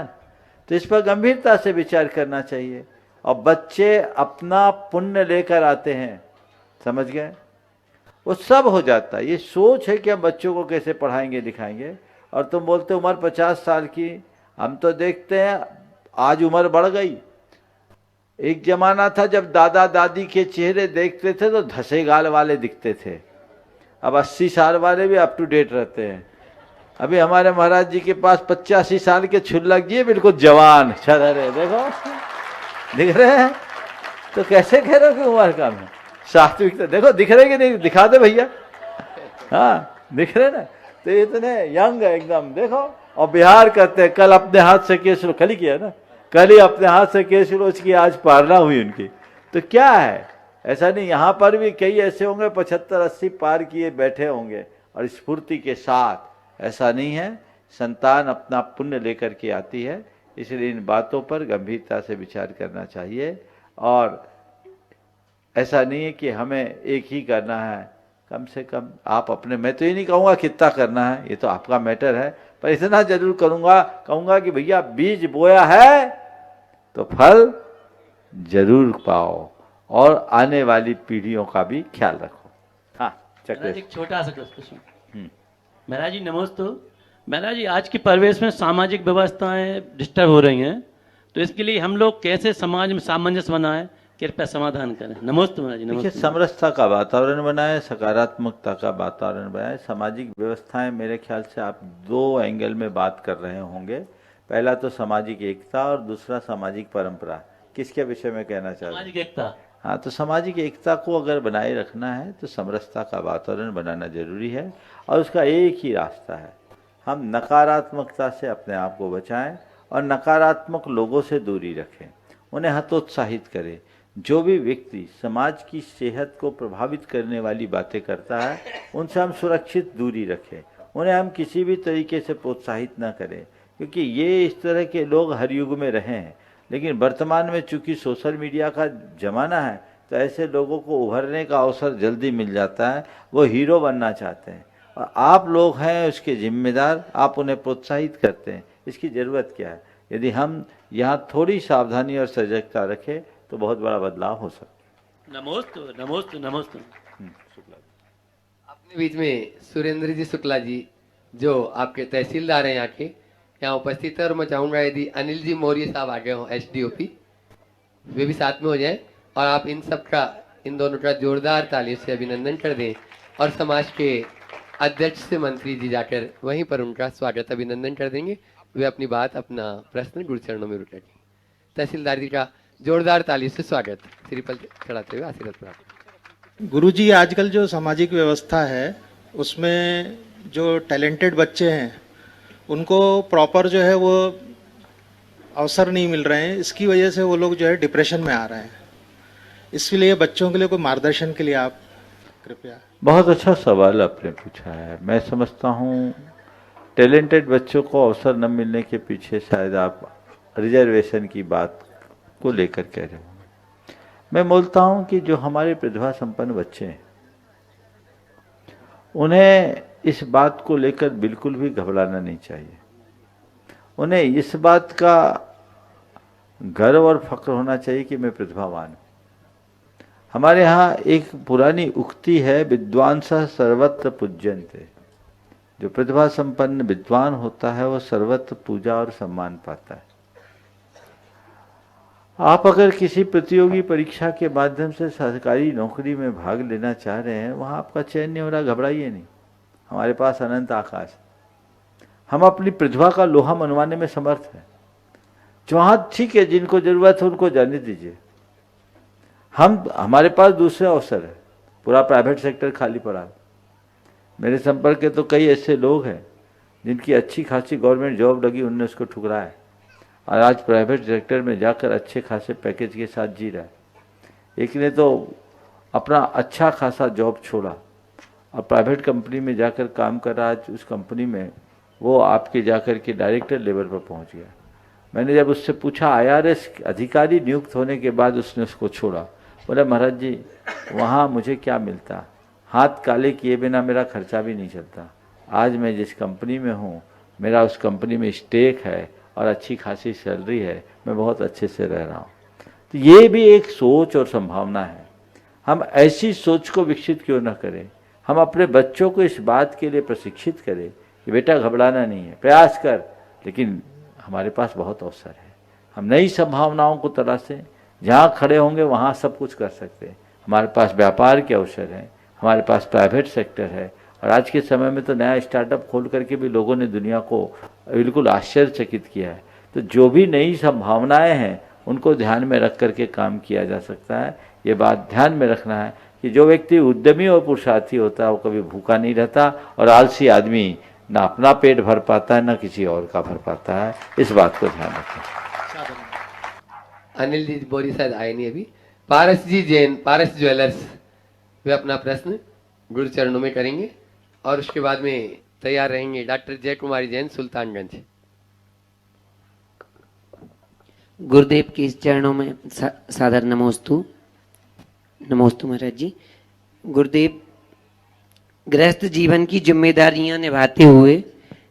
तो इस पर गंभीरता से विचार करना चाहिए। और बच्चे अपना पुण्य लेकर आते हैं, समझ गए? वो सब हो जाता है। ये सोच है कि हम बच्चों को कैसे पढ़ाएंगे लिखाएंगे। और तुम बोलते उम्र 50 साल की, हम तो देखते हैं आज उम्र बढ़ गई। एक जमाना था जब दादा दादी के चेहरे देखते थे तो धसे गाल वाले दिखते थे, अब 80 साल वाले भी अप टू डेट रहते हैं। अभी हमारे महाराज जी के पास 85 साल के छुल्लक जी बिल्कुल जवान छरहरे, देखो दिख रहे हैं। तो कैसे कह रहे हो कि उम्र कम है? सात्विक तो देखो दिख रहे कि नहीं, दिखा दे भैया। हाँ दिख रहे ना, तो इतने यंग है एकदम, देखो। और बिहार करते हैं, कल अपने हाथ से केस, कल ही किया ना, कल ही अपने हाथ से केस रोज की, आज पारना हुई उनकी। तो क्या है, ऐसा नहीं, यहाँ पर भी कई ऐसे होंगे 75-80 पार किए बैठे होंगे और स्फूर्ति के साथ। ऐसा नहीं है, संतान अपना पुण्य लेकर के आती है। इसलिए इन बातों पर गंभीरता से विचार करना चाहिए। और ऐसा नहीं है कि हमें एक ही करना है, कम से कम आप अपने, मैं तो ये नहीं कहूँगा कितना करना है, ये तो आपका मैटर है, पर इतना जरूर कहूँगा कि भैया बीज बोया है तो फल जरूर पाओ और आने वाली पीढ़ियों का भी ख्याल रखो। हाँ महाराज चक्र। एक छोटा सा प्रश्न। महाराज जी नमस्ते। महाराज जी आज के परिवेश में सामाजिक व्यवस्थाएं डिस्टर्ब हो रही हैं, तो इसके लिए हम लोग कैसे समाज में सामंजस्य बनाएं, कृपया समाधान करें। नमस्ते महाराज जी। देखिए, नमस्ते। समरसता का वातावरण बनाए, सकारात्मकता का वातावरण बनाए। सामाजिक व्यवस्थाएं, मेरे ख्याल से आप दो एंगल में बात कर रहे होंगे। पहला तो सामाजिक एकता और दूसरा सामाजिक परंपरा। किसके विषय में कहना चाहते हैं? सामाजिक एकता। हाँ, तो सामाजिक एकता को अगर बनाए रखना है तो समरसता का वातावरण बनाना जरूरी है। और उसका एक ही रास्ता है, हम नकारात्मकता से अपने आप को बचाएं और नकारात्मक लोगों से दूरी रखें, उन्हें हतोत्साहित करें। जो भी व्यक्ति समाज की सेहत को प्रभावित करने वाली बातें करता है, उनसे हम सुरक्षित दूरी रखें, उन्हें हम किसी भी तरीके से प्रोत्साहित न करें, क्योंकि ये इस तरह के लोग हर युग में रहे हैं। लेकिन वर्तमान में चूंकि सोशल मीडिया का जमाना है, तो ऐसे लोगों को उभरने का अवसर जल्दी मिल जाता है। वो हीरो बनना चाहते हैं और आप लोग हैं उसके जिम्मेदार, आप उन्हें प्रोत्साहित करते हैं। इसकी ज़रूरत क्या है? यदि हम यहाँ थोड़ी सावधानी और सजगता रखें तो बहुत बड़ा बदलाव हो सकता है। नमस्ते नमस्ते नमस्ते। अपने बीच में सुरेंद्र जी शुक्ला जी, जो आपके तहसीलदार हैं यहाँ के, यहाँ उपस्थित है। और मैं चाहूंगा यदि अनिल जी मौर्य साहब आगे हों, एसडीओपी, वे भी साथ में हो जाएं और आप इन सब का, इन दोनों का जोरदार तालियों से अभिनंदन कर दें। और समाज के अध्यक्ष से मंत्री जी जाकर वहीं पर उनका स्वागत अभिनंदन कर देंगे। वे अपनी बात, अपना प्रश्न गुरु चरणों में रुकेंगे। तहसीलदार जी का जोरदार ताली से स्वागत, श्रीफल चढ़ाते हुए आशीर्वाद प्राप्त। गुरुजी, आजकल जो सामाजिक व्यवस्था है उसमें जो टैलेंटेड बच्चे हैं उनको प्रॉपर जो है वो अवसर नहीं मिल रहे हैं। इसकी वजह से वो लोग जो है डिप्रेशन में आ रहे हैं। इसलिए बच्चों के लिए कोई मार्गदर्शन के लिए आप कृपया। बहुत अच्छा सवाल आपने पूछा है। मैं समझता हूँ टैलेंटेड बच्चों को अवसर न मिलने के पीछे शायद आप रिजर्वेशन की बात को लेकर कह रहे हो। मैं बोलता हूँ कि जो हमारे प्रतिभा संपन्न बच्चे हैं, उन्हें इस बात को लेकर बिल्कुल भी घबराना नहीं चाहिए। उन्हें इस बात का गर्व और फक्र होना चाहिए कि मैं प्रतिभावान हूँ। हमारे यहाँ एक पुरानी उक्ति है, विद्वांसः सर्वत्र पूज्यन्ते। जो प्रतिभा संपन्न विद्वान होता है वो सर्वत्र पूजा और सम्मान पाता है। आप अगर किसी प्रतियोगी परीक्षा के माध्यम से सरकारी नौकरी में भाग लेना चाह रहे हैं, वहाँ आपका चयन नहीं हो रहा, घबराइए नहीं। हमारे पास अनंत आकाश है, हम अपनी प्रतिभा का लोहा मनवाने में समर्थ हैं। जहाँ ठीक है, जिनको जरूरत है उनको जाने दीजिए। हमारे पास दूसरे अवसर है, पूरा प्राइवेट सेक्टर खाली पड़ा है। मेरे संपर्क के तो कई ऐसे लोग हैं जिनकी अच्छी खासी गवर्नमेंट जॉब लगी, उनने उसको ठुकराया और आज प्राइवेट सेक्टर में जाकर अच्छे खासे पैकेज के साथ जी रहा है। एक ने तो अपना अच्छा खासा जॉब छोड़ा और प्राइवेट कंपनी में जाकर काम कर रहा। आज उस कंपनी में वो आपके जाकर के डायरेक्टर लेवल पर पहुंच गया। मैंने जब उससे पूछा, IRS अधिकारी नियुक्त होने के बाद उसने उसको छोड़ा, बोला महाराज जी वहाँ मुझे क्या मिलता, हाथ काले किए बिना मेरा खर्चा भी नहीं चलता। आज मैं जिस कंपनी में हूँ, मेरा उस कंपनी में स्टेक है और अच्छी खासी सैलरी है, मैं बहुत अच्छे से रह रहा हूँ। तो ये भी एक सोच और संभावना है। हम ऐसी सोच को विकसित क्यों न करें, हम अपने बच्चों को इस बात के लिए प्रशिक्षित करें कि बेटा घबराना नहीं है, प्रयास कर, लेकिन हमारे पास बहुत अवसर है। हम नई संभावनाओं को तलाशें, जहाँ खड़े होंगे वहाँ सब कुछ कर सकते हैं। हमारे पास व्यापार के अवसर हैं, हमारे पास प्राइवेट सेक्टर है, और आज के समय में तो नया स्टार्टअप खोल करके भी लोगों ने दुनिया को बिल्कुल आश्चर्यचकित किया है। तो जो भी नई संभावनाएं हैं उनको ध्यान में रख करके काम किया जा सकता है। ये बात ध्यान में रखना है कि जो व्यक्ति उद्यमी और पुरुषार्थी होता है वो कभी भूखा नहीं रहता, और आलसी आदमी ना अपना पेट भर पाता है ना किसी और का भर पाता है। इस बात को ध्यान रखें। अनिल जी बोरी शायद आए नहीं अभी। पारस जी जैन, पारस ज्वेलर्स, वे अपना प्रश्न गुरु चरणों में करेंगे और उसके बाद में तैयार रहेंगे डॉक्टर जय कुमारी जैन, सुल्तानगंज। गुरुदेव के इस चरणों में सादर नमोस्तु। नमोस्तु महाराज जी। गुरुदेव, गृहस्थ जीवन की जिम्मेदारियां निभाते हुए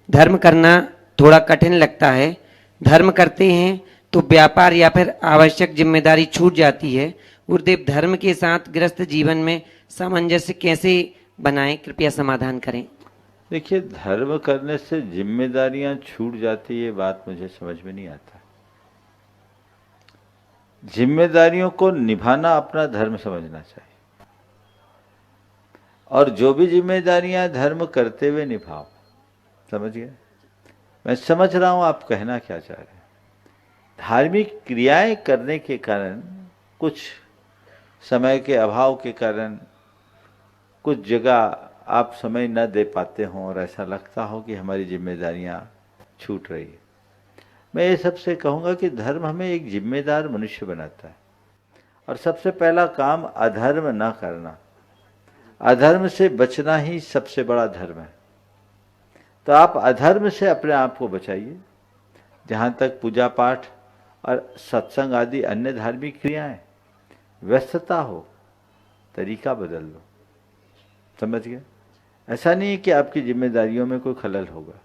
धर्म करना थोड़ा कठिन लगता है। धर्म करते हैं तो व्यापार या फिर आवश्यक जिम्मेदारी छूट जाती है। गुरुदेव, धर्म के साथ गृहस्थ जीवन में सामंजस्य कैसे बनाएं, कृपया समाधान करें। देखिए, धर्म करने से जिम्मेदारियां छूट जाती, ये बात मुझे समझ में नहीं आता। जिम्मेदारियों को निभाना अपना धर्म समझना चाहिए, और जो भी जिम्मेदारियां धर्म करते हुए निभाओ। समझ गए? मैं समझ रहा हूं आप कहना क्या चाह रहे हैं। धार्मिक क्रियाएं करने के कारण, कुछ समय के अभाव के कारण, कुछ जगह आप समय न दे पाते हों और ऐसा लगता हो कि हमारी जिम्मेदारियां छूट रही है। मैं ये सबसे कहूँगा कि धर्म हमें एक जिम्मेदार मनुष्य बनाता है, और सबसे पहला काम अधर्म न करना, अधर्म से बचना ही सबसे बड़ा धर्म है। तो आप अधर्म से अपने आप को बचाइए। जहाँ तक पूजा पाठ और सत्संग आदि अन्य धार्मिक क्रियाएं, व्यस्तता हो, तरीका बदल लो। समझ गए? ऐसा नहीं है कि आपकी जिम्मेदारियों में कोई खलल होगा।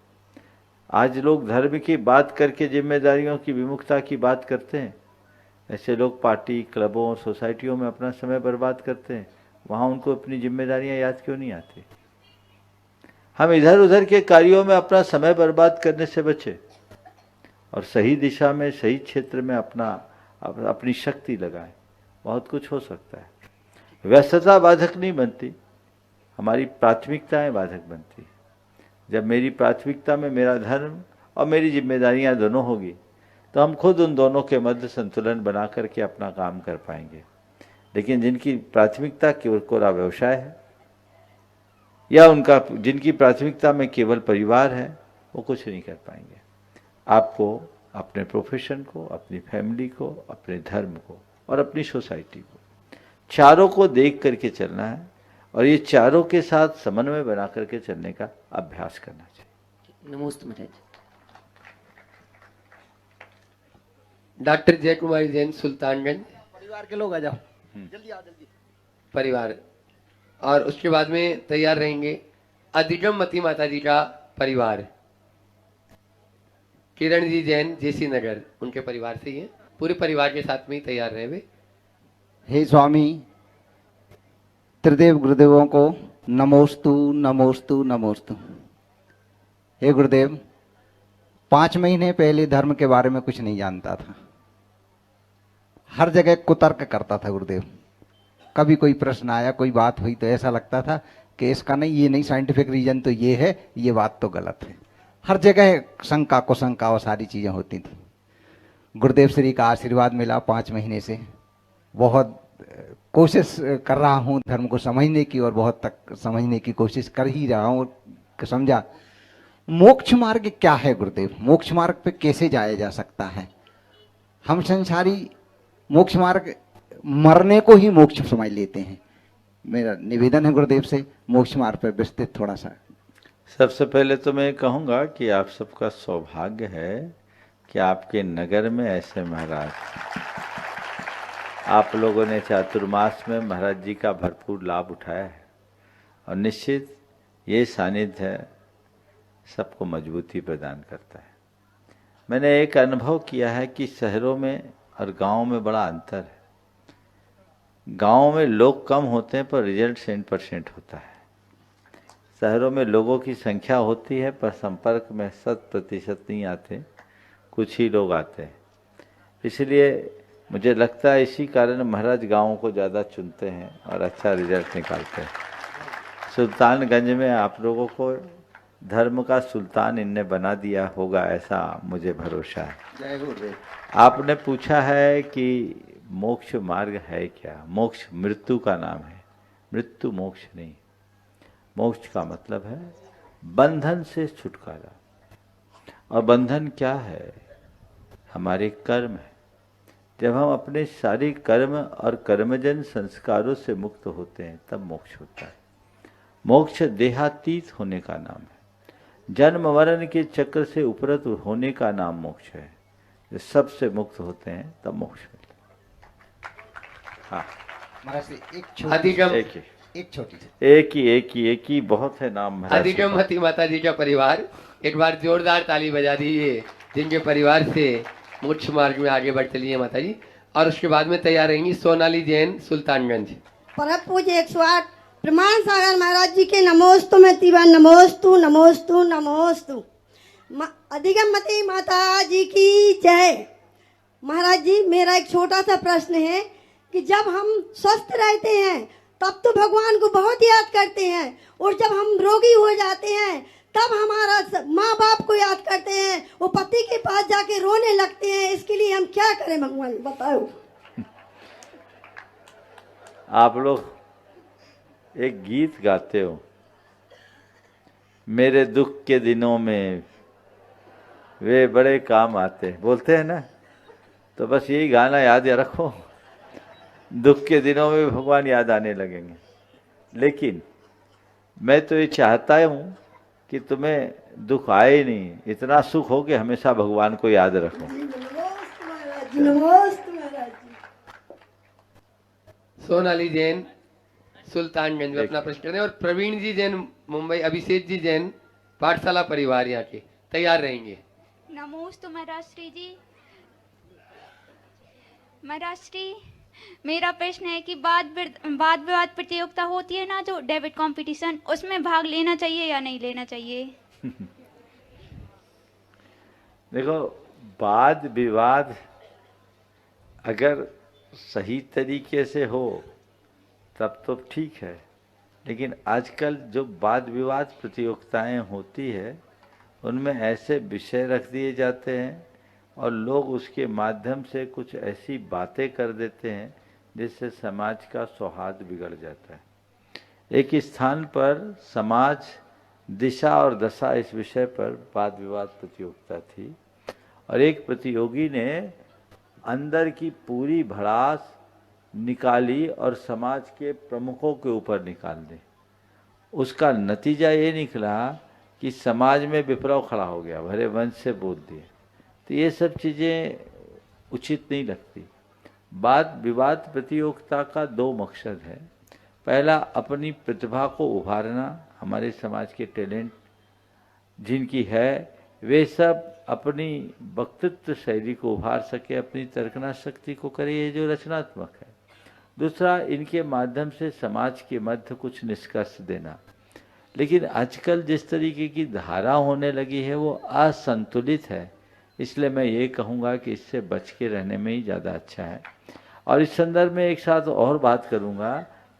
आज लोग धर्म की बात करके जिम्मेदारियों की विमुखता की बात करते हैं। ऐसे लोग पार्टी, क्लबों और सोसाइटियों में अपना समय बर्बाद करते हैं। वहाँ उनको अपनी जिम्मेदारियां याद क्यों नहीं आती? हम इधर उधर के कार्यों में अपना समय बर्बाद करने से बचे और सही दिशा में, सही क्षेत्र में अपनी शक्ति लगाएं। बहुत कुछ हो सकता है। व्यस्तता बाधक नहीं बनती, हमारी प्राथमिकताएं बाधक बनती। जब मेरी प्राथमिकता में मेरा धर्म और मेरी जिम्मेदारियां दोनों होगी, तो हम खुद उन दोनों के मध्य संतुलन बना करके अपना काम कर पाएंगे। लेकिन जिनकी प्राथमिकता केवल व्यवसाय है, या जिनकी प्राथमिकता में केवल परिवार है, वो कुछ नहीं कर पाएंगे। आपको अपने प्रोफेशन को, अपनी फैमिली को, अपने धर्म को और अपनी सोसाइटी को, चारों को देख करके चलना है, और ये चारों के साथ समन्वय बना करके चलने का अभ्यास करना चाहिए। नमस्ते महाराज। डॉक्टर जय कुमारी जैन, सुल्तानगंज। परिवार के लोग आ जाओ, जल्दी आओ, जल्दी। परिवार, और उसके बाद में तैयार रहेंगे अधिगम मती माता जी का परिवार। किरण जी जैन, जेसी नगर, उनके परिवार से ही है। पूरे परिवार के साथ में ही तैयार रहे वे। हे स्वामी, त्रिदेव गुरुदेवों को नमोस्तु नमोस्तु नमोस्तु। हे गुरुदेव, 5 महीने पहले धर्म के बारे में कुछ नहीं जानता था। हर जगह कुतर्क करता था गुरुदेव। कभी कोई प्रश्न आया, कोई बात हुई तो ऐसा लगता था कि इसका नहीं, ये नहीं, साइंटिफिक रीजन तो ये है, ये बात तो गलत है। हर जगह शंका कुशंका और सारी चीज़ें होती थी। गुरुदेव श्री का आशीर्वाद मिला 5 महीने से। बहुत कोशिश कर रहा हूँ धर्म को समझने की, और बहुत तक समझने की कोशिश कर ही रहा हूँ। समझा मोक्ष मार्ग क्या है गुरुदेव? मोक्ष मार्ग पे कैसे जाया जा सकता है? हम संसारी मोक्ष मार्ग मरने को ही मोक्ष समझ लेते हैं। मेरा निवेदन है गुरुदेव से, मोक्ष मार्ग पर विस्तृत थोड़ा सा। सबसे पहले तो मैं कहूँगा कि आप सबका सौभाग्य है कि आपके नगर में ऐसे महाराज, आप लोगों ने चातुर्मास में महाराज जी का भरपूर लाभ उठाया है। और निश्चित ये सानिध्य सबको मजबूती प्रदान करता है। मैंने एक अनुभव किया है कि शहरों में और गांव में बड़ा अंतर है। गांव में लोग कम होते हैं पर रिजल्ट 100% होता है। शहरों में लोगों की संख्या होती है पर संपर्क में 100% नहीं आते, कुछ ही लोग आते हैं। इसलिए मुझे लगता है इसी कारण महाराज गाँव को ज़्यादा चुनते हैं और अच्छा रिजल्ट निकालते हैं। सुल्तानगंज में आप लोगों को धर्म का सुल्तान इनने बना दिया होगा, ऐसा मुझे भरोसा है। जय गुरुदेव। आपने पूछा है कि मोक्ष मार्ग है क्या? मोक्ष मृत्यु का नाम है, मृत्यु मोक्ष नहीं। मोक्ष का मतलब है बंधन से छुटकारा। और बंधन क्या है? हमारे कर्म है। जब हम अपने सारे कर्म और कर्मजन संस्कारों से मुक्त होते हैं तब मोक्ष होता है। मोक्ष देहातीत होने का नाम है। जन्म मरण के चक्र से उपरत होने का नाम मोक्ष है। जब सबसे मुक्त होते हैं तब मोक्ष मिलता है। हाँ महाराज जी, अधिगम एक ही बहुत है नाम महाराज। अधिगम हति माता जी का परिवार, एक बार जोरदार ताली बजा दीजिए जिनके परिवार से मोक्ष मार्ग में आगे बढ़ चली है माता जी। और उसके बाद में तैयार रहेंगी सोनाली जैन सुल्तानगंज। परम पूज्य 108 प्रमाण सागर महाराज जी के नमोस्तु में तीवा नमोस्तु नमोस्तु नमोस्तु। अधिगमती माता जी की जय। महाराज जी, मेरा एक छोटा सा प्रश्न है कि जब हम स्वस्थ रहते हैं तब तो भगवान को बहुत याद करते हैं, और जब हम रोगी हो जाते हैं तब हमारा माँ बाप को याद करते हैं, वो पति के पास जाके रोने लगते हैं। इसके लिए हम क्या करें भगवान बताओ। आप लोग एक गीत गाते हो, मेरे दुख के दिनों में वे बड़े काम आते, बोलते हैं ना। तो बस यही गाना याद रखो, दुख के दिनों में भगवान याद आने लगेंगे। लेकिन मैं तो ये चाहता हूँ कि तुम्हें दुख आए नहीं, इतना सुख हो कि हमेशा भगवान को याद रखो। सोनाली जैन सुल्तानगंज में अपना प्रश्न करें। और प्रवीण जी जैन मुंबई, अभिषेक जी जैन पाठशाला परिवार यहाँ के तैयार रहेंगे। नमोस्तु महाराज श्री जी। महाराज श्री, मेरा प्रश्न है कि वाद विवाद प्रतियोगिता होती है ना, जो डेबेट कंपटीशन, उसमें भाग लेना चाहिए या नहीं लेना चाहिए? देखो, वाद विवाद अगर सही तरीके से हो तब तो ठीक है, लेकिन आजकल जो वाद विवाद प्रतियोगिताएं होती है उनमें ऐसे विषय रख दिए जाते हैं और लोग उसके माध्यम से कुछ ऐसी बातें कर देते हैं जिससे समाज का सौहार्द बिगड़ जाता है। एक स्थान पर समाज दिशा और दशा इस विषय पर वाद विवाद प्रतियोगिता थी और एक प्रतियोगी ने अंदर की पूरी भड़ास निकाली और समाज के प्रमुखों के ऊपर निकाल दी। उसका नतीजा ये निकला कि समाज में विप्लव खड़ा हो गया, भरे वंश से बोल दिए। तो ये सब चीज़ें उचित नहीं लगती। वाद विवाद प्रतियोगिता का दो मकसद है। पहला, अपनी प्रतिभा को उभारना, हमारे समाज के टैलेंट जिनकी है वे सब अपनी वक्तृत्व शैली को उभार सके, अपनी तर्कना शक्ति को करे, ये जो रचनात्मक है। दूसरा, इनके माध्यम से समाज के मध्य कुछ निष्कर्ष देना। लेकिन आजकल जिस तरीके की धारा होने लगी है वो असंतुलित है, इसलिए मैं ये कहूँगा कि इससे बच के रहने में ही ज़्यादा अच्छा है। और इस संदर्भ में एक साथ और बात करूँगा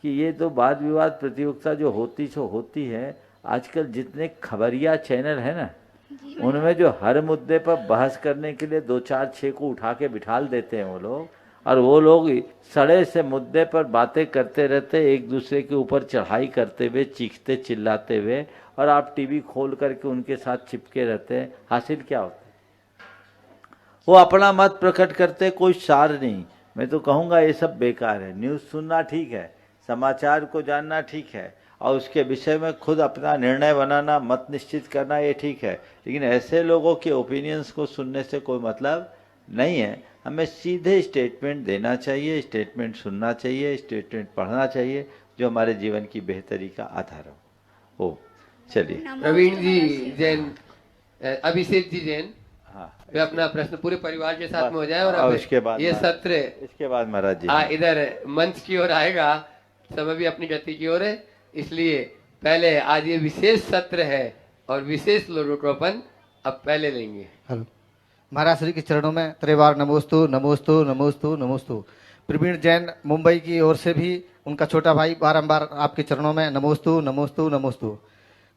कि ये तो वाद विवाद प्रतियोगिता जो होती है, आजकल जितने खबरिया चैनल है ना, उनमें जो हर मुद्दे पर बहस करने के लिए 2 4 6 को उठा के बिठाल देते हैं वो लोग, और वो लोग सड़े से मुद्दे पर बातें करते रहते, एक दूसरे के ऊपर चढ़ाई करते हुए, चीखते चिल्लाते हुए, और आप टीवी खोल करके उनके साथ चिपके रहते हैं। हासिल क्या होता है? वो अपना मत प्रकट करते, कोई सार नहीं। मैं तो कहूँगा ये सब बेकार है। न्यूज़ सुनना ठीक है, समाचार को जानना ठीक है, और उसके विषय में खुद अपना निर्णय बनाना, मत निश्चित करना, ये ठीक है। लेकिन ऐसे लोगों के ओपिनियंस को सुनने से कोई मतलब नहीं है। हमें सीधे स्टेटमेंट देना चाहिए, स्टेटमेंट सुनना चाहिए, स्टेटमेंट पढ़ना चाहिए, जो हमारे जीवन की बेहतरी का आधार हो। ओ चलिए, प्रवीण जी जैन, अभिषेक जी जैन, हाँ, वे अपना प्रश्न पूरे परिवार के साथ में हो जाए और और अब उसके बाद ये महाराज- सत्र इसके बाद महाराज जी इधर मंच की ओर आएगा, समय भी अपनी गति की ओर है, इसलिए पहले आज ये विशेष सत्र है और विशेष लोगों को अपन अब पहले लेंगे। हेलो, महाराज श्री के चरणों में त्रिवार नमोस्तु नमोस्तु नमोस्तु नमोस्तु। प्रवीण जैन मुंबई की ओर से भी उनका छोटा भाई बारंबार आपके चरणों में नमोस्तु नमोस्तु नमोस्तु।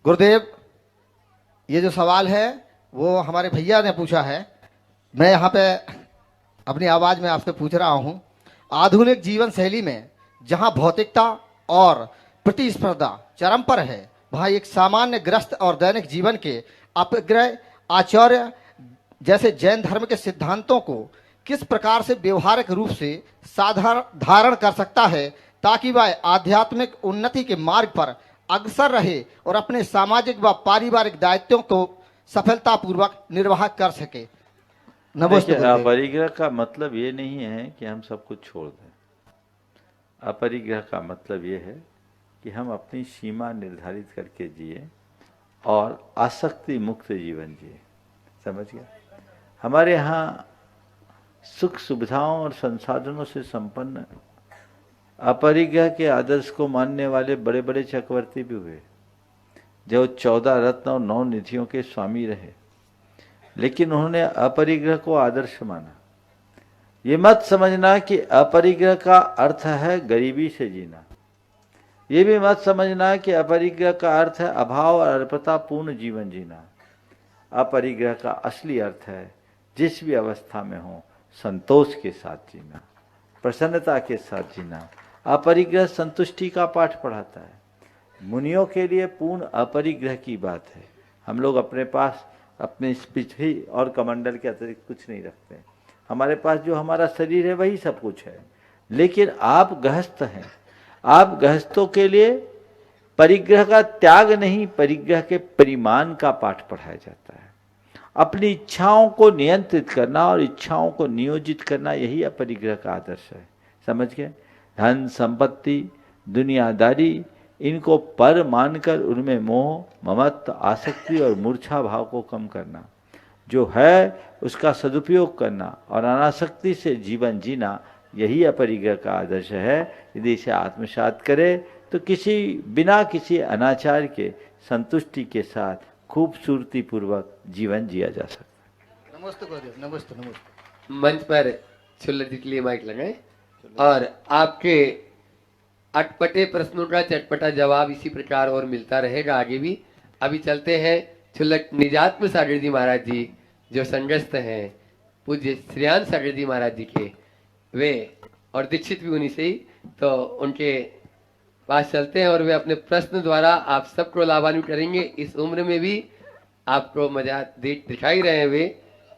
गुरुदेव, ये जो सवाल है वो हमारे भैया ने पूछा है, मैं यहाँ पे अपनी आवाज में आपसे पूछ रहा हूँ। आधुनिक जीवन शैली में जहाँ भौतिकता और प्रतिस्पर्धा चरम पर है, वहाँ एक सामान्य ग्रस्त और दैनिक जीवन के अपग्रह आचार्य जैसे जैन धर्म के सिद्धांतों को किस प्रकार से व्यवहारिक रूप से धारण कर सकता है ताकि वह आध्यात्मिक उन्नति के मार्ग पर अग्रसर रहे और अपने सामाजिक व पारिवारिक दायित्वों को सफलतापूर्वक निर्वाह कर सके। नमस्ते। देखिए, अपरिग्रह का मतलब ये नहीं है कि हम सब कुछ छोड़ दें। अपरिग्रह का मतलब ये है कि हम अपनी सीमा निर्धारित करके जिए और आसक्ति मुक्त जीवन जिए। समझ गया? हमारे यहाँ सुख सुविधाओं और संसाधनों से संपन्न अपरिग्रह के आदर्श को मानने वाले बड़े बड़े चक्रवर्ती भी हुए, जो 14 रत्न और 9 निधियों के स्वामी रहे, लेकिन उन्होंने अपरिग्रह को आदर्श माना। ये मत समझना कि अपरिग्रह का अर्थ है गरीबी से जीना। ये भी मत समझना कि अपरिग्रह का अर्थ है अभाव और अर्पता पूर्ण जीवन जीना। अपरिग्रह का असली अर्थ है जिस भी अवस्था में हो संतोष के साथ जीना, प्रसन्नता के साथ जीना। अपरिग्रह संतुष्टि का पाठ पढ़ाता है। मुनियों के लिए पूर्ण अपरिग्रह की बात है। हम लोग अपने पास अपने पृथ्वी और कमंडल के अतिरिक्त कुछ नहीं रखते। हमारे पास जो हमारा शरीर है वही सब कुछ है। लेकिन आप गृहस्थ हैं, आप गृहस्थों के लिए परिग्रह का त्याग नहीं, परिग्रह के परिमाण का पाठ पढ़ाया जाता है। अपनी इच्छाओं को नियंत्रित करना और इच्छाओं को नियोजित करना, यही अपरिग्रह का आदर्श है। समझ गए? धन संपत्ति दुनियादारी इनको पर मानकर उनमें मोह ममत्व आसक्ति और मूर्छा भाव को कम करना, जो है उसका सदुपयोग करना और अनासक्ति से जीवन जीना, यही अपरिग्रह का आदर्श है। यदि इसे आत्मसात करे तो बिना किसी अनाचार के संतुष्टि के साथ खूबसूरती पूर्वक जीवन जिया जा सकता है। नमस्ते गुरुदेव, नमस्ते नमस्ते। मंच पर छुल्लर जी के लिए माइक लगाए और आपके अटपटे प्रश्नों का चटपटा जवाब इसी प्रकार और मिलता रहेगा आगे भी। अभी चलते हैं छुल्लर निजात्म सागर जी महाराज जी, जो संगस्थ हैं पूज्य श्रेयान सागर जी महाराज जी के, वे और दीक्षित भी उन्हीं से ही, तो उनके पास चलते हैं और वे अपने प्रश्न द्वारा आप सबको लाभान्वित करेंगे। इस उम्र में भी आपको मजा दिखाई रहे हैं वे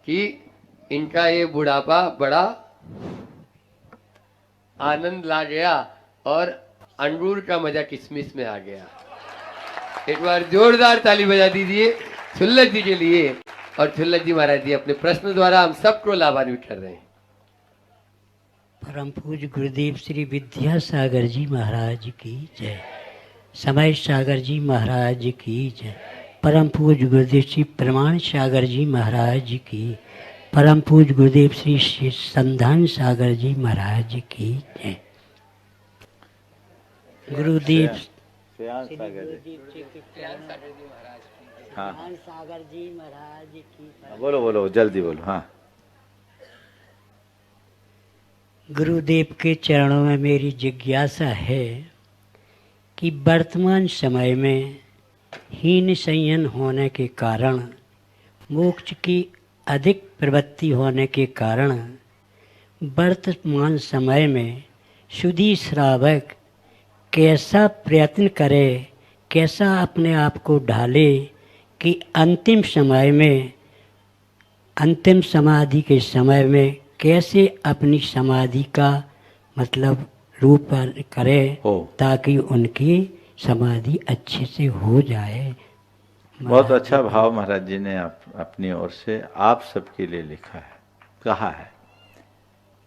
कि इनका ये बुढ़ापा बड़ा आनंद ला गया और अंगूर का मजा किशमिश में आ गया। एक बार जोरदार ताली बजा दीजिए छुल्लर जी के लिए। और छुल्लर जी महाराज जी अपने प्रश्न द्वारा हम सबको लाभान्वित कर रहे हैं। परम पूज्य गुरुदेव श्री विद्यासागर जी महाराज की जय, समय सागर जी महाराज की जय, परम पूज्य गुरुदेव श्री प्रमाण सागर जी महाराज की, परम पूज्य गुरुदेव श्री संधान सागर जी महाराज की जय। गुरुदेव हाँ, सागर जी महाराज की, बोलो बोलो जल्दी बोलो। हाँ, गुरुदेव के चरणों में मेरी जिज्ञासा है कि वर्तमान समय में हीन संयम होने के कारण, मोक्ष की अधिक प्रवृत्ति होने के कारण, वर्तमान समय में शुद्धि श्रावक कैसा प्रयत्न करे, कैसा अपने आप को ढाले कि अंतिम समय में, अंतिम समाधि के समय में कैसे अपनी समाधि का मतलब रूप करे ताकि उनकी समाधि अच्छे से हो जाए। बहुत अच्छा भाव महाराज जी ने अपनी ओर से आप सबके लिए लिखा है, कहा है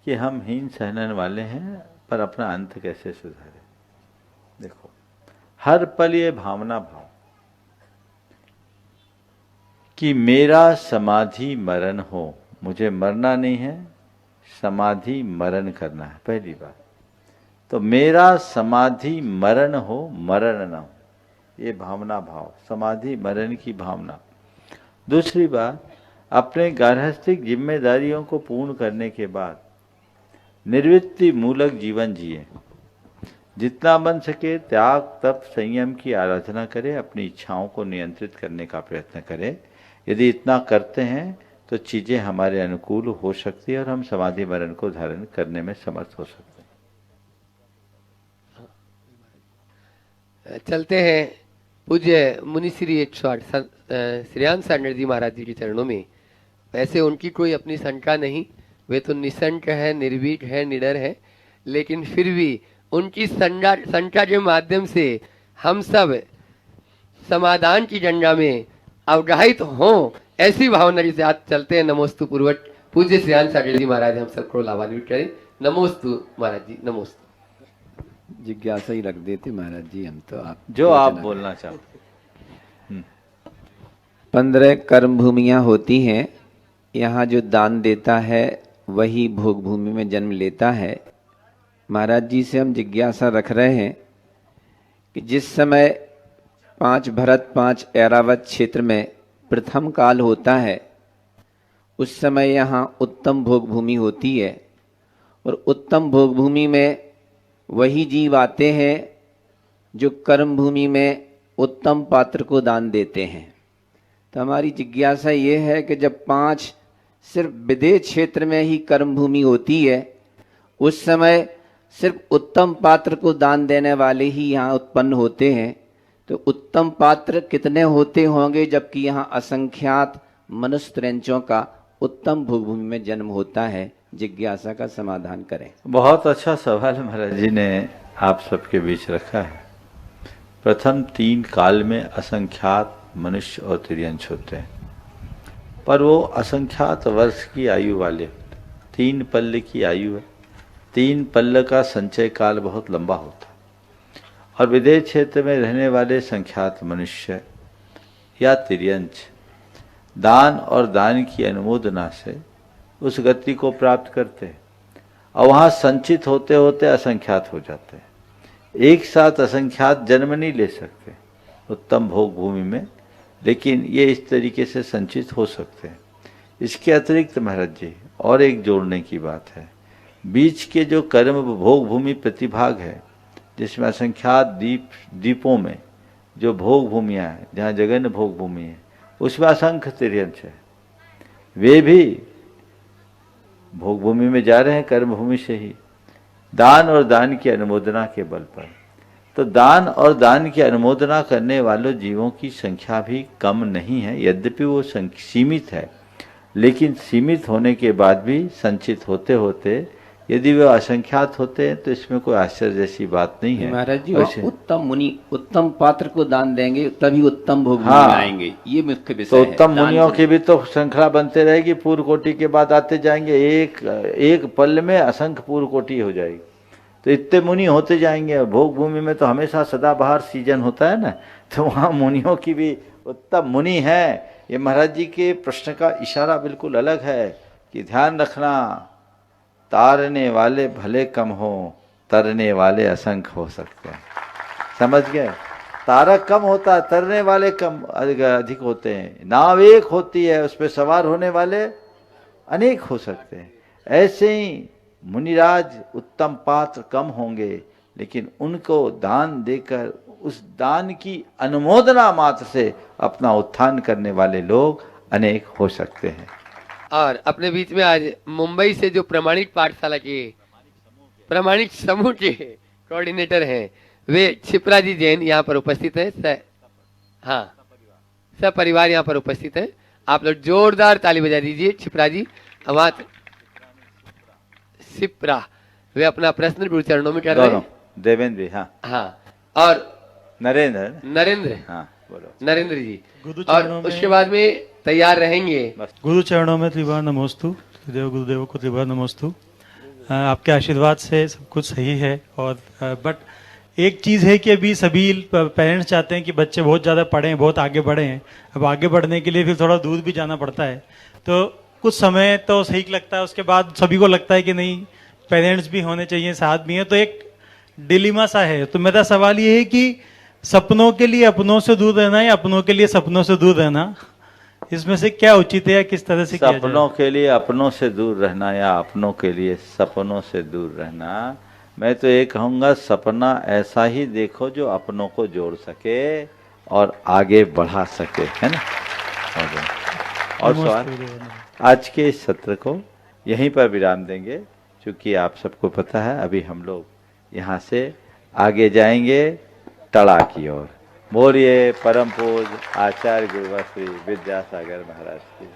कि हम हीन सहने वाले हैं पर अपना अंत कैसे सुधारे। देखो, हर पल ये भावना भाव कि मेरा समाधि मरण हो, मुझे मरना नहीं है, समाधि मरण करना है, पहली बात। तो मेरा समाधि मरण हो, मरण न हो, ये भावना भाव, समाधि मरण की भावना। दूसरी बात, अपने गार्हस्थ्यिक जिम्मेदारियों को पूर्ण करने के बाद निर्वृत्ति मूलक जीवन जिए। जितना बन सके त्याग तप संयम की आराधना करें, अपनी इच्छाओं को नियंत्रित करने का प्रयत्न करें। यदि इतना करते हैं तो चीजें हमारे अनुकूल हो सकती है और हम समाधि मरण को धारण करने में समर्थ हो सकते हैं। चलते हैं पूज्य मुनिश्री 108 श्रेयांश सागर जी महाराज जी के चरणों में। वैसे उनकी कोई अपनी शंका नहीं, वे तो निशंक है, निर्भीक है, निडर है, लेकिन फिर भी उनकी शंका के माध्यम से हम सब समाधान की गंगा में अवगाहित हों, ऐसी भावना के साथ चलते हैं। नमोस्तु पूर्वक पूज्य श्रेयांश सागर जी महाराज हम सबको लाभान्वित करें। नमोस्तु महाराज जी, नमोस्तु। जिज्ञासा ही रख देते महाराज जी, हम तो आप जो आप बोलना चाहो। 15 कर्म भूमियाँ होती हैं, यहाँ जो दान देता है वही भोग भूमि में जन्म लेता है। महाराज जी से हम जिज्ञासा रख रहे हैं कि जिस समय 5 भरत 5 ऐरावत क्षेत्र में प्रथम काल होता है, उस समय यहाँ उत्तम भोग भूमि होती है और उत्तम भोग भूमि में वही जीव आते हैं जो कर्म भूमि में उत्तम पात्र को दान देते हैं। तो हमारी जिज्ञासा ये है कि जब 5 सिर्फ विदेश क्षेत्र में ही कर्म भूमि होती है, उस समय सिर्फ उत्तम पात्र को दान देने वाले ही यहाँ उत्पन्न होते हैं, तो उत्तम पात्र कितने होते होंगे जबकि यहाँ असंख्यात मनुष्य त्रैंचों का उत्तम भूमि में जन्म होता है। जिज्ञासा का समाधान करें। बहुत अच्छा सवाल महाराज जी ने आप सबके बीच रखा है। प्रथम 3 काल में असंख्यात मनुष्य और तिर्यंश होते हैं, पर वो असंख्यात वर्ष की आयु वाले, 3 पल्ले की आयु है। 3 पल्ले का संचय काल बहुत लंबा होता है और विदेश क्षेत्र में रहने वाले संख्यात मनुष्य या तिर्यंश दान और दान की अनुमोदना से उस गति को प्राप्त करते हैं और वहाँ संचित होते होते असंख्यात हो जाते हैं। एक साथ असंख्यात जन्म नहीं ले सकते उत्तम भोग भूमि में, लेकिन ये इस तरीके से संचित हो सकते हैं। इसके अतिरिक्त महाराज जी और एक जोड़ने की बात है, बीच के जो कर्म भोग भूमि प्रतिभाग है, जिसमें असंख्यात द्वीपों में जो भोग भूमियाँ हैं, जहाँ जगन भोग भूमि है, उसमें असंख्य तिर्यंश है। वे भी भोग भूमि में जा रहे हैं कर्म भूमि से ही, दान और दान की अनुमोदना के बल पर। तो दान और दान की अनुमोदना करने वालों जीवों की संख्या भी कम नहीं है, यद्यपि वो सीमित है, लेकिन सीमित होने के बाद भी संचित होते होते यदि वे असंख्यात होते हैं तो इसमें कोई आश्चर्य जैसी बात नहीं है। महाराज जी उत्तम मुनि उत्तम पात्र को दान देंगे तभी उत्तम भोग में आएंगे, ये मुख्य विषय है। तो उत्तम मुनियों की भी तो श्रृंखला बनते रहेगी, पूर्व कोटि के बाद आते जाएंगे, एक पल में असंख्य पूर्व कोटि हो जाएगी, तो इतने मुनि होते जाएंगे। भोग भूमि में तो हमेशा सदाबहार सीजन होता है ना, तो वहाँ मुनियों की भी उत्तम मुनि है। ये महाराज जी के प्रश्न का इशारा बिल्कुल अलग है कि ध्यान रखना, तारने वाले भले कम हो, तरने वाले असंख्य हो सकते हैं। समझ गए? तारक कम होता है, तरने वाले कम अधिक होते हैं। नाव एक होती है, उस पर सवार होने वाले अनेक हो सकते हैं। ऐसे ही मुनिराज उत्तम पात्र कम होंगे, लेकिन उनको दान देकर उस दान की अनुमोदना मात्र से अपना उत्थान करने वाले लोग अनेक हो सकते हैं। और अपने बीच में आज मुंबई से जो प्रमाणित पाठशाला के प्रमाणित समूह के कोऑर्डिनेटर हैं, वे छिपरा जी जैन यहाँ पर उपस्थित हैं। हाँ, सब परिवार यहाँ पर उपस्थित हैं। आप लोग जोरदार ताली बजा दीजिए। छिपरा जी वहाँ छिपरा, वे अपना प्रश्न गुरु चरणों में कर रहे हैं। देवेंद्र, हाँ हाँ, और नरेंद्र, हाँ बोलो नरेंद्र जी, और उसके बाद में तैयार रहेंगे। गुरु चरणों में त्रिवार नमोस्तु, गुरुदेव को त्रिवार नमोस्तु। आपके आशीर्वाद से सब कुछ सही है, और बट एक चीज़ है कि अभी सभी पेरेंट्स चाहते हैं कि बच्चे बहुत ज़्यादा पढ़ें, बहुत आगे बढ़े हैं। अब आगे बढ़ने के लिए फिर थोड़ा दूर भी जाना पड़ता है, तो कुछ समय तो सही लगता है, उसके बाद सभी को लगता है कि नहीं पेरेंट्स भी होने चाहिए, साथ भी हैं, तो एक डिलीमा सा है। तो मेरा सवाल ये है कि सपनों के लिए अपनों से दूर रहना या अपनों के लिए सपनों से दूर रहना, इसमें से क्या उचित है या किस तरह से किया जाए? सपनों के लिए अपनों से दूर रहना या अपनों के लिए सपनों से दूर रहना, मैं तो ये कहूँगा सपना ऐसा ही देखो जो अपनों को जोड़ सके और आगे बढ़ा सके, है ना। और सवाल आज के इस सत्र को यहीं पर विराम देंगे, क्योंकि आप सबको पता है अभी हम लोग यहाँ से आगे जाएंगे टड़ा की ओर। बोलिए परम पूज्य आचार्य गुरुवर श्री विद्यासागर महाराज की।